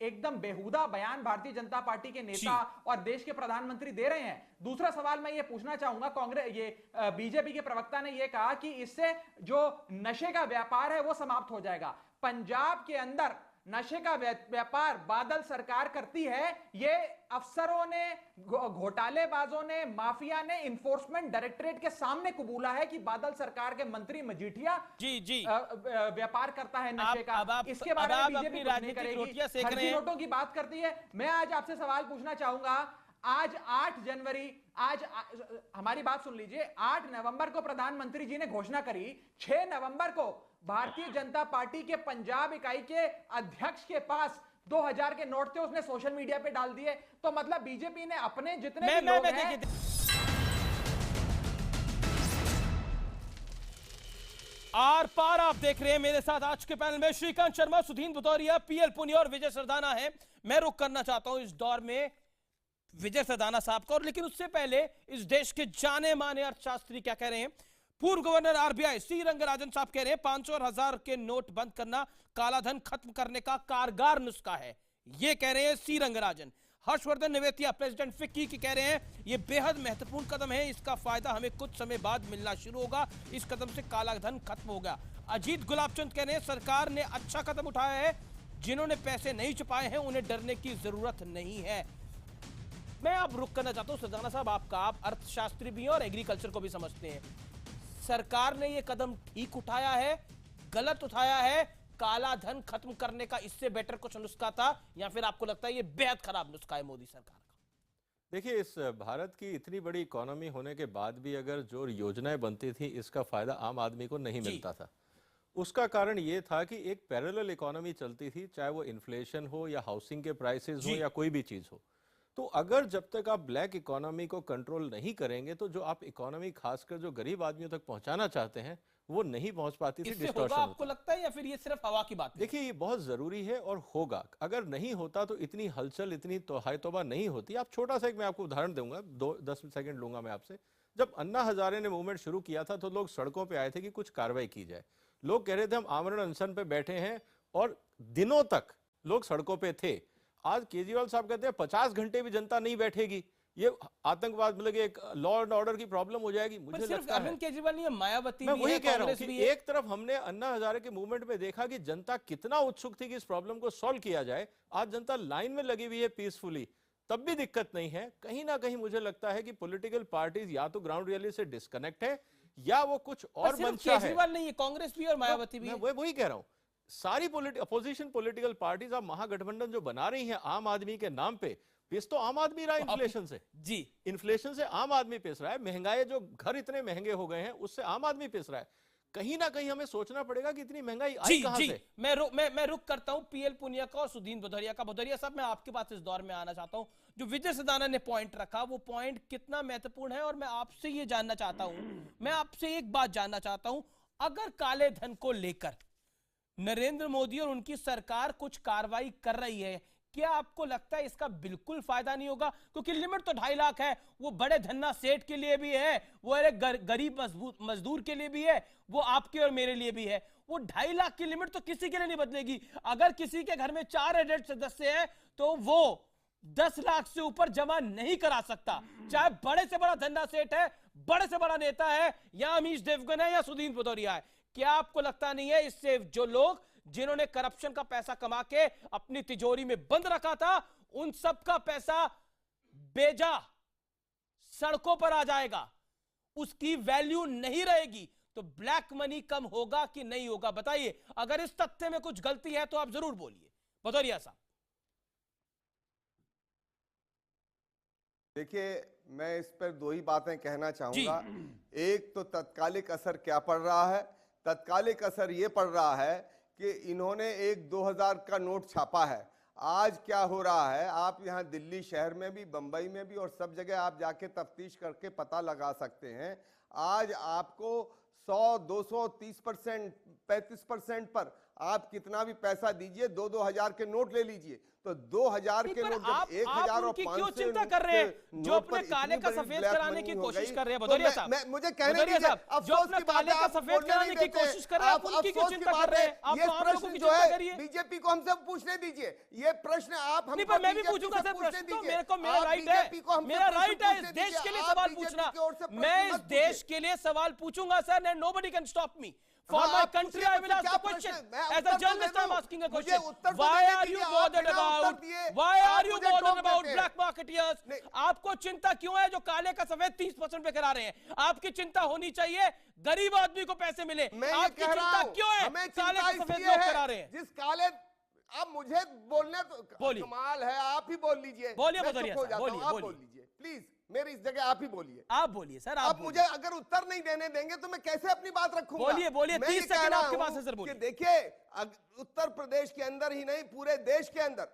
एकदम बेहुदा बयान भारतीय जनता पार्टी के नेता और देश के प्रधानमंत्री दे रहे हैं। दूसरा सवाल मैं ये पूछना चाहूंगा, कांग्रेस बीजेपी के प्रवक्ता ने ये कहा कि इससे जो नशे का व्यापार है वो समाप्त हो जाएगा। पंजाब के अंदर नशे का व्यापार बादल सरकार करती है, ये अफसरों ने, घोटालेबाजों ने, माफिया ने इन्फोर्समेंट डायरेक्टरेट के सामने कबूला है कि बादल सरकार के मंत्री मजीठिया जी व्यापार करता है नशे का। इसके बारे में बीजेपी नहीं करेगी, फर्जी नोटों की बात करती है। मैं आज आपसे सवाल पूछना चाहूंगा, आज 8 जनवरी, आज हमारी बात सुन लीजिए, 8 नवंबर को प्रधानमंत्री जी ने घोषणा करी, 6 नवंबर को भारतीय जनता पार्टी के पंजाब इकाई के अध्यक्ष के पास 2000 के नोट थे, उसने सोशल मीडिया पे डाल दिए। तो मतलब बीजेपी ने अपने जितने भी लोग हैं, आर पार आप देख रहे हैं। मेरे साथ आज के पैनल में श्रीकांत शर्मा, सुधीन भदौरिया, पीएल पुनिया और विजय सरदाना है। मैं रुक करना चाहता हूं इस दौर में विजय सरदाना साहब का, और लेकिन उससे पहले इस देश के जाने माने अर्थशास्त्री क्या कह रहे हैं। पूर्व गवर्नर आरबीआई सी रंगराजन साहब कह रहे हैं 500 और 1000 के नोट बंद करना काला धन खत्म करने का कारगर नुस्खा है, ये कह रहे हैं सी रंगराजन। हर्षवर्धन निवेतिया, प्रेसिडेंट फिक्की की कह रहे हैं ये बेहद महत्वपूर्ण कदम है, इसका फायदा हमें कुछ समय बाद मिलना शुरू होगा, इस कदम से काला धन खत्म होगा। अजीत गुलाबचंद कह रहे हैं सरकार ने अच्छा कदम उठाया है, जिन्होंने पैसे नहीं छुपाए हैं उन्हें डरने की जरूरत नहीं है। मैं अब रुक करना चाहता हूं सरदाना साहब आपका, आप अर्थशास्त्री भी हैं और एग्रीकल्चर को भी समझते हैं। सरकार ने यह कदम ठीक उठाया है, गलत उठाया है? काला धन खत्म करने का इससे बेटर कुछ नुस्खा था, या फिर आपको लगता है ये बेहद खराब नुस्खा है मोदी सरकार का? देखिए, इस भारत की इतनी बड़ी इकोनॉमी होने के बाद भी अगर जो योजनाएं बनती थी इसका फायदा आम आदमी को नहीं मिलता था, उसका कारण ये था कि एक पैरेलल इकोनॉमी चलती थी, चाहे वो इन्फ्लेशन हो या हाउसिंग के प्राइसेस हो या कोई भी चीज हो। तो अगर जब तक आप ब्लैक इकोनॉमी को कंट्रोल नहीं करेंगे तो जो आप इकोनॉमी खासकर जो गरीब आदमियों तक पहुंचाना चाहते हैं वो नहीं पहुंच पाती थी। इससे होगा आपको लगता है, या फिर ये सिर्फ हवा की बात है? देखिए, ये बहुत जरूरी है और होगा। अगर नहीं होता तो इतनी हलचल, इतनी हाय तौबा नहीं होती। आप छोटा सा एक मैं आपको उदाहरण दूंगा, 10 सेकंड लूंगा मैं आपसे। जब अन्ना हजारे ने मूवमेंट शुरू किया था तो लोग सड़कों पे आए थे कि कुछ कार्रवाई की जाए। लोग कह रहे थे हम आमरण अनशन पे बैठे हैं, और दिनों तक लोग सड़कों पे थे। आज केजरीवाल साहब कहते हैं 50 घंटे भी जनता नहीं बैठेगी, ये आतंकवाद मतलब एक लॉ एंड ऑर्डर की प्रॉब्लम हो जाएगी। मुझे लगता है अरविंद केजरीवाल नहीं, मायावती मैं वही कह रहा हूं कि एक तरफ हमने अन्ना हजारे के मूवमेंट में देखा कि जनता कितना उत्सुक थी कि इस प्रॉब्लम को सॉल्व किया जाए। आज जनता लाइन में लगी हुई है पीसफुली, तब भी दिक्कत नहीं है। कहीं ना कहीं मुझे लगता है कि पॉलिटिकल पार्टीज या तो ग्राउंड रियलिटी से डिस्कनेक्ट है या वो कुछ और मंशा है। केजरीवाल नहीं है, कांग्रेस भी और मायावती भी। मैं वही कह रहा हूं, सारी अपोजिशन पॉलिटिकल पार्टीज अब महागठबंधन जो बना रही हैं आम आदमी के नाम पे, पिस तो आम आदमी रहा है इन्फ्लेशन से। जी, इन्फ्लेशन से आम आदमी पिस रहा है, महंगाई जो घर इतने महंगे हो गए हैं उससे आम आदमी पिस रहा है। कहीं ना कहीं हमें सोचना पड़ेगा कि इतनी महंगाई आई कहां से। मैं रुक करता हूं पीएल पुनिया का और सुधीन भदौरिया का। भदौरिया साहब, मैं आपके पास इस दौर में आना चाहता हूं। जो विजय सरदाना ने पॉइंट रखा वो पॉइंट कितना महत्वपूर्ण है, और मैं आपसे ये जानना चाहता हूं, मैं आपसे एक बात जानना चाहता हूं, अगर काले धन को लेकर नरेंद्र मोदी और उनकी सरकार कुछ कार्रवाई कर रही है, क्या आपको लगता है इसका बिल्कुल फायदा नहीं होगा? क्योंकि लिमिट तो 2.5 लाख है, वो बड़े धन्ना सेठ के लिए भी है, वो एक गरीब मजदूर के लिए भी है, वो आपके और मेरे लिए भी है। वो 2.5 लाख की लिमिट तो किसी के लिए नहीं बदलेगी। अगर किसी के घर में 4 एडेड सदस्य है तो वो 10 लाख से ऊपर जमा नहीं करा सकता, चाहे बड़े से बड़ा धन्ना सेठ है, बड़े से बड़ा नेता है, या अमीश देवगन है या सुदीन भदौरिया है। क्या आपको लगता नहीं है इससे जो लोग जिन्होंने करप्शन का पैसा कमा के अपनी तिजोरी में बंद रखा था, उन सब का पैसा बेजा सड़कों पर आ जाएगा, उसकी वैल्यू नहीं रहेगी? तो ब्लैक मनी कम होगा कि नहीं होगा, बताइए। अगर इस तथ्य में कुछ गलती है तो आप जरूर बोलिए, भदौरिया साहब। देखिए, मैं इस पर 2 ही बातें कहना चाहूंगा। एक तो तत्कालिक असर क्या पड़ रहा है? तत्कालिक असर ये पड़ रहा है कि इन्होंने एक 2000 का नोट छापा है। आज क्या हो रहा है, आप यहाँ दिल्ली शहर में भी, बंबई में भी और सब जगह आप जाके तफ्तीश करके पता लगा सकते हैं। आज आपको 100, 200, 30%, 35% पर आप कितना भी पैसा दीजिए, 2-2 हजार के नोट ले लीजिए, तो 2000 के नोट जब 1000 और 500 क्यों चिंता कर रहे हैं? जो अपने काले का सफेद कराने की कोशिश कर रहे हैं, भदौरिया साहब, मुझे कहने दीजिए, जो अपने काले का सफेद कराने की कोशिश कर रहे हैं, आप उनकी क्यों चिंता कर रहे हैं? आप ये प्रश्न जो है बीजेपी को हमसे पूछने दीजिए। ये प्रश्न आप हमको, मैं भी पूछूंगा सर प्रश्न, तो मेरे को मेरा राइट है, मेरा राइट है इस देश के लिए सवाल पूछना। मैं इस देश के लिए सवाल पूछूंगा sir, and nobody can stop me. For my country, I will ask the question. As a journalist, I'm asking a question. Why are you bothered about? Why are you bothered about black marketeers? आपको चिंता क्यों है जो काले का सफेद 30% पे करा रहे हैं? आपकी चिंता होनी चाहिए गरीब आदमी को पैसे मिले। आपकी चिंता क्यों है काले का सफेद लोग करा रहे हैं? जिस काले, अब मुझे बोलने तो कमाल है, आप ही बोल लीजिए। बोलिए भदौरिया साहब, बोलिए लीजिए प्लीज, मेरी इस जगह आप ही बोलिए। आप बोलिए सर, आप मुझे अगर उत्तर नहीं देने देंगे तो मैं कैसे अपनी बात रखूंगा? बोलिए बोलिए, 30 सेकंड आपके पास है सर, बोलिए। देखिए, उत्तर प्रदेश के अंदर ही नहीं, पूरे देश के अंदर,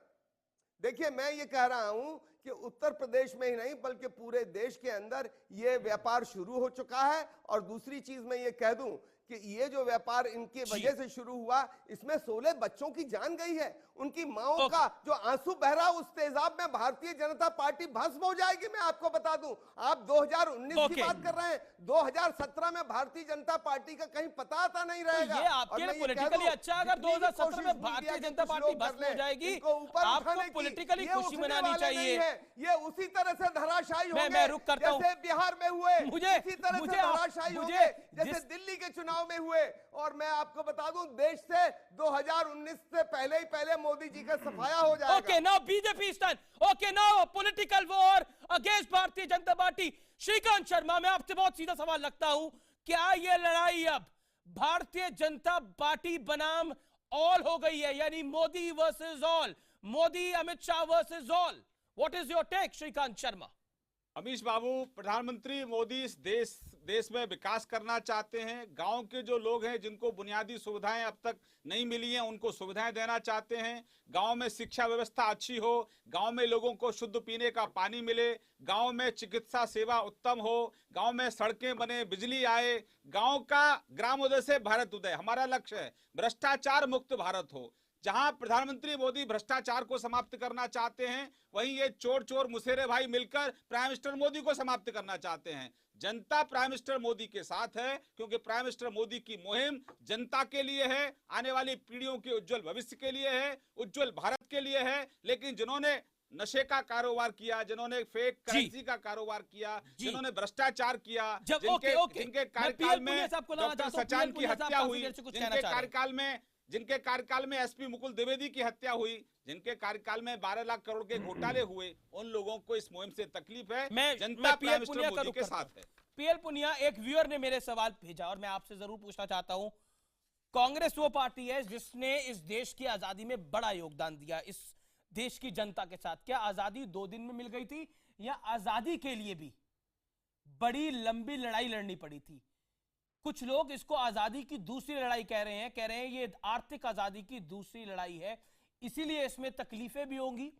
देखिए मैं ये कह रहा हूं कि उत्तर प्रदेश में ही नहीं बल्कि पूरे देश के अंदर ये व्यापार शुरू हो चुका है। और दूसरी चीज मैं ये कह दूं कि ये जो व्यापार इनकी वजह से शुरू हुआ, इसमें 16 बच्चों की जान गई है, उनकी माओं का जो आंसू बह रहा, उस तेजाब में भारतीय जनता पार्टी भस्म हो जाएगी। मैं आपको बता दूं, आप 2019 की बात कर रहे हैं, 2017 में भारतीय जनता पार्टी का कहीं पता आता नहीं रहेगा। ये आपके लिए पॉलिटिकली अच्छा, अगर 2017 में भारतीय जनता पार्टी भस्म हो जाएगी, आपको पॉलिटिकली खुशी मनानी चाहिए। ये उसी तरह से धराशायी होंगे, मैं रुक करता हूं, जैसे बिहार में हुए, इसी तरह से धराशायी होंगे जैसे दिल्ली के चुनाव में हुए। और मैं आपको बता दूं, देश से 2019 से पहले ही पहले मोदी जी का सफाया हो जाएगा। Okay, now BJP stand, okay now political war against Bharatiya Janata party. Shrikant Sharma, मैं आपसे बहुत सीधा सवाल रखता हूं, क्या ये लड़ाई अब भारतीय जनता पार्टी बनाम ऑल हो गई है, यानी Modi versus all, Modi Amit Shah versus all? What is your take Shrikant Sharma? Amish बाबू, प्रधानमंत्री मोदी इस देश में विकास करना चाहते हैं। गांव के जो लोग हैं जिनको बुनियादी सुविधाएं अब तक नहीं मिली हैं, उनको सुविधाएं देना चाहते हैं। गांव में शिक्षा व्यवस्था अच्छी हो, गांव में लोगों को शुद्ध पीने का पानी मिले, गांव में चिकित्सा सेवा उत्तम हो, गांव में सड़कें बने, बिजली आए, गांव का ग्रामोदय से भारत उदय हमारा लक्ष्य है। भ्रष्टाचार मुक्त भारत हो। जहां प्रधानमंत्री मोदी भ्रष्टाचार को समाप्त करना चाहते हैं, वहीं ये चोर चोर मुसेरे भाई मिलकर प्राइम मिनिस्टर मोदी को समाप्त करना चाहते हैं। जनता प्राइम मिनिस्टर मोदी के साथ है, क्योंकि प्राइम मिनिस्टर मोदी की मुहिम जनता के लिए है, आने वाली पीढ़ियों के उज्जवल भविष्य के लिए है, उज्जवल भारत के लिए है। लेकिन जिन्होंने नशे का कारोबार किया, जिन्होंने फेक करेंसी का कारोबार किया, जिन्होंने भ्रष्टाचार किया, जिनके कार्यकाल में डॉक्टर सचान की हत्या हुई, जिनके कार्यकाल में एसपी मुकुल द्विवेदी की हत्या हुई, जिनके कार्यकाल में 12 लाख करोड़ के घोटाले हुए, उन लोगों को इस मुहिम से तकलीफ है। जनता प्राइम मिनिस्टर मोदी के साथ है। पीएल पुनिया, एक व्यूअर ने मेरे सवाल भेजा और मैं आपसे जरूर पूछना चाहता हूं, कांग्रेस वो पार्टी है जिसने इस देश की आजादी में बड़ा योगदान दिया, इस देश की जनता के साथ। क्या आजादी 2 दिन में मिल गई थी, या आजादी के लिए भी बड़ी लंबी लड़ाई लड़नी पड़ी थी? कुछ लोग इसको आजादी की दूसरी लड़ाई कह रहे हैं ये आर्थिक आजादी की दूसरी लड़ाई है, इसीलिए इसमें तकलीफें भी होंगी,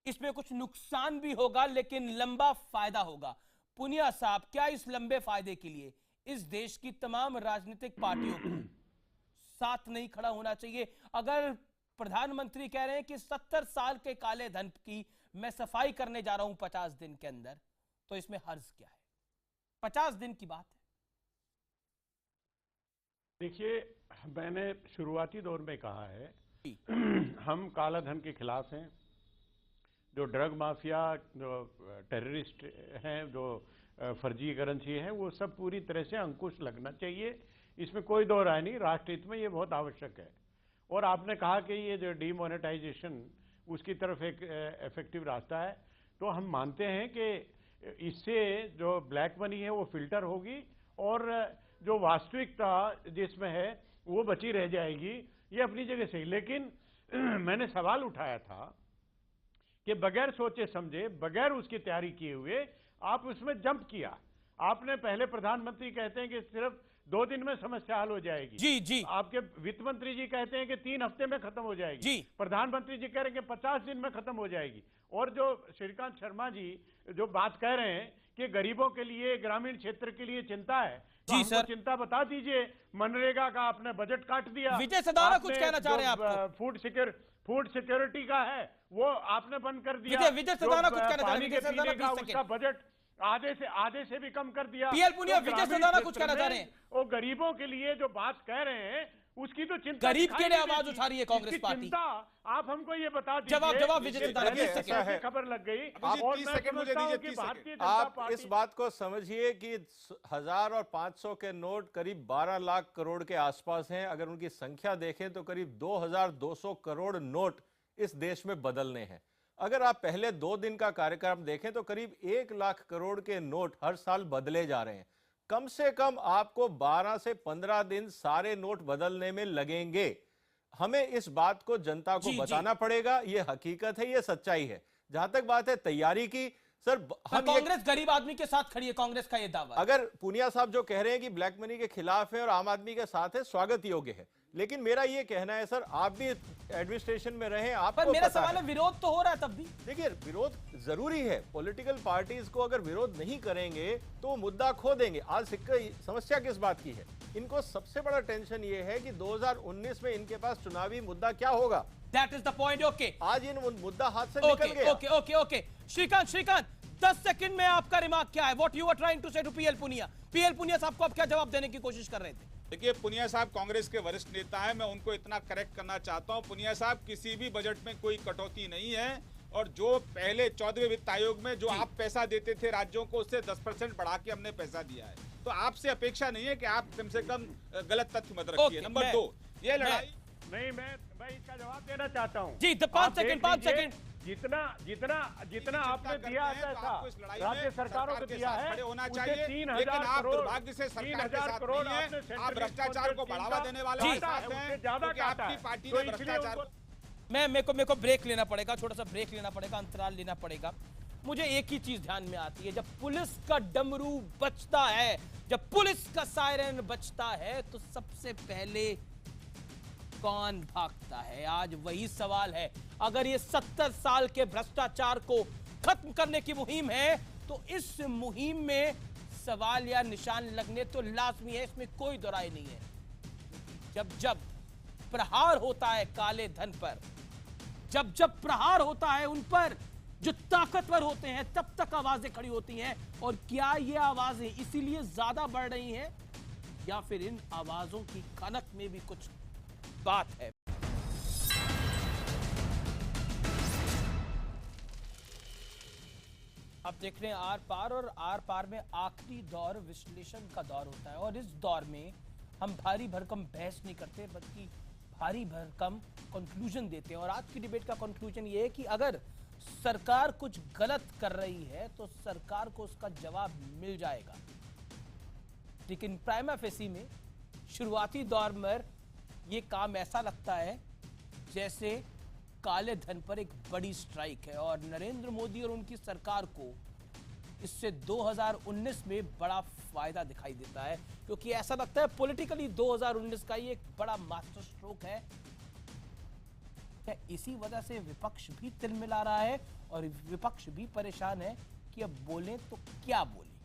इसमें कुछ नुकसान भी होगा, लेकिन लंबा फायदा होगा। पुनिया साहब, क्या इस लंबे फायदे के लिए, इस देश की तमाम राजनीतिक पार्टियों को साथ नहीं खड़ा होना चाहिए। अगर प्रधानमंत्री कह रहे हैं कि 70 साल के काले धन की मैं सफाई करने जा रहा हूं 50 दिन के अंदर, तो इसमें हर्ज क्या है? 50 दिन की बात है। देखिए, मैंने शुरुआती दौर में कहा है हम काला धन के खिलाफ हैं। जो ड्रग माफिया, जो टेररिस्ट हैं, जो फर्जी करेंसी है, वो सब पूरी तरह से अंकुश लगना चाहिए। इसमें कोई दो राय नहीं, राष्ट्र हित में ये बहुत आवश्यक है। और आपने कहा कि ये जो डीमोनेटाइजेशन उसकी तरफ एक इफेक्टिव रास्ता है, तो हम मानते हैं कि इससे जो ब्लैक मनी है वो फिल्टर होगी और जो वास्तविकता जिसमें है वो बची रह जाएगी। ये अपनी जगह सही, लेकिन मैंने सवाल उठाया था कि बगैर सोचे समझे, बगैर उसकी तैयारी किए हुए आप उसमें जंप किया। आपने पहले प्रधानमंत्री कहते हैं कि सिर्फ 2 दिन में समस्या हल हो जाएगी। जी जी। आपके वित्त मंत्री जी कहते हैं कि 3 हफ्ते में खत्म हो जाएगी। जी। प्रधानमंत्री जी कह रहे हैं कि 50 दिन में खत्म हो जाएगी। और जो श्रीकांत शर्मा जी जो बात कह रहे हैं कि गरीबों के लिए, ग्रामीण क्षेत्र के लिए चिंता है, तो जी हमको सर, चिंता बता दीजिए। मनरेगा का आपने बजट काट दिया। विजय सदाना कुछ कहना चाह रहे हैं आपको? फूड सिक्योरिटी का है वो आपने बंद कर दिया। विजय सदाना कुछ कहना चाह रहे हैं? पानी के पीने का उसका बजट आधे से भी कम कर दिया। पीएल पुनिया, विजय सदाना कुछ कहना चाह रहे हैं? और गरीबों के लिए जो बात कह रहे हैं उसकी तो चिंता, गरीब के लिए आवाज उठा रही है कांग्रेस पार्टी। चिंता आप हमको ये बता दीजिए। जवाब विजय सदाना है। खबर लग गई। आप 30 सेकंड मुझे दीजिए, 30 सेकंड। आप इस बात को समझिए कि 1000 और 500 के नोट करीब 12 लाख करोड़ के आसपास हैं। अगर उनकी संख्या देखें तो करीब 2200 करोड़ नोट इस देश में बदलने हैं। अगर आप पहले 2 दिन का कार्यक्रम देखें तो करीब 1 लाख करोड़ के नोट हर साल बदले जा रहे हैं। कम से कम आपको 12 से 15 दिन सारे नोट बदलने में लगेंगे। हमें इस बात को जनता को बताना पड़ेगा। यह हकीकत है, यह सच्चाई है। जहां तक बात है तैयारी की, सर कांग्रेस गरीब आदमी के साथ खड़ी है, कांग्रेस का यह दावा। अगर पूनिया साहब जो कह रहे हैं कि ब्लैक मनी के खिलाफ है और आम आदमी के साथ है, स्वागत योग्य है। लेकिन मेरा ये कहना है सर, आप भी एडमिनिस्ट्रेशन में रहे, आपको पर मेरा सवाल है, विरोध तो हो रहा है तब भी। देखिए, विरोध जरूरी है। पॉलिटिकल पार्टीज को अगर विरोध नहीं करेंगे तो मुद्दा खो देंगे। आज समस्या किस बात की है? इनको सबसे बड़ा टेंशन ये है कि 2019 में इनके पास चुनावी मुद्दा क्या होगा। That is the point. Okay, आज इन मुद्दा हाथ से निकल गया। Okay okay okay, Shrikant 10 second में आपका रिमार्क क्या है? What you are trying to say to PL Punia? PL Punia साहब को आप क्या जवाब देने की कोशिश कर रहे थे? देखिए, पुनिया साहब कांग्रेस के वरिष्ठ नेता हैं, मैं उनको इतना करेक्ट करना चाहता हूं। पुनिया साहब, किसी भी बजट में कोई कटौती नहीं है। और जो पहले 14वें वित्त आयोग में जो आप पैसा देते थे राज्यों को, उससे 10% बढ़ा के हमने पैसा दिया है। तो आपसे अपेक्षा नहीं है कि आप कम से कम गलत तथ्य मत रखिए। नंबर 2, ये लड़ाई नहीं, मैं इसका जवाब देना चाहता हूँ। जी, 5 सेकंड। जितना आपने दिया था राज्य सरकारों को दिया है, खड़े होना चाहिए। लेकिन आप दुर्भाग्य से सरकार के साथ नहीं है। आप भ्रष्टाचार को बढ़ावा देने वाले हैं, क्योंकि आपकी पार्टी ने भ्रष्टाचार। मेरे को ब्रेक लेना पड़ेगा, छोटा सा ब्रेक लेना पड़ेगा, अंतराल लेना पड़ेगा। मुझे एक ही चीज ध्यान में आती है, जब पुलिस का डमरू बजता है, जब पुलिस का सायरन बजता है, तो सबसे पहले कौन भागता है? आज वही सवाल है। अगर ये 70 साल के भ्रष्टाचार को खत्म करने की मुहिम है, तो इस मुहिम में सवाल या निशान लगने तो लाजमी है, इसमें कोई दो राय नहीं है। जब प्रहार होता है काले धन पर, जब प्रहार होता है उन पर जो ताकतवर होते हैं, तब तक आवाजें खड़ी होती हैं। और क्या ये आवाजें इसीलिए ज्यादा बढ़ रही हैं, या फिर इन आवाजों की खनक में भी कुछ बात है? आप देख रहे हैं आर पार, और आर पार में आखिरी दौर विश्लेषण का दौर होता है। और इस दौर में हम भारी भरकम बहस नहीं करते, बल्कि भारी भरकम कंक्लूजन देते हैं। और आज की डिबेट का कंक्लूजन ये है कि अगर सरकार कुछ गलत कर रही है तो सरकार को उसका जवाब मिल जाएगा। लेकिन प्राइमा फेसी में शुरुआती दौर में ये काम ऐसा लगता है जैसे काले धन पर एक बड़ी स्ट्राइक है, और नरेंद्र मोदी और उनकी सरकार को इससे 2019 में बड़ा फायदा दिखाई देता है, क्योंकि ऐसा लगता है पॉलिटिकली 2019 का ये एक बड़ा मास्टर स्ट्रोक है। क्या इसी वजह से विपक्ष भी तिलमिला रहा है और विपक्ष भी परेशान है कि अब बोलें तो क्या बोलें?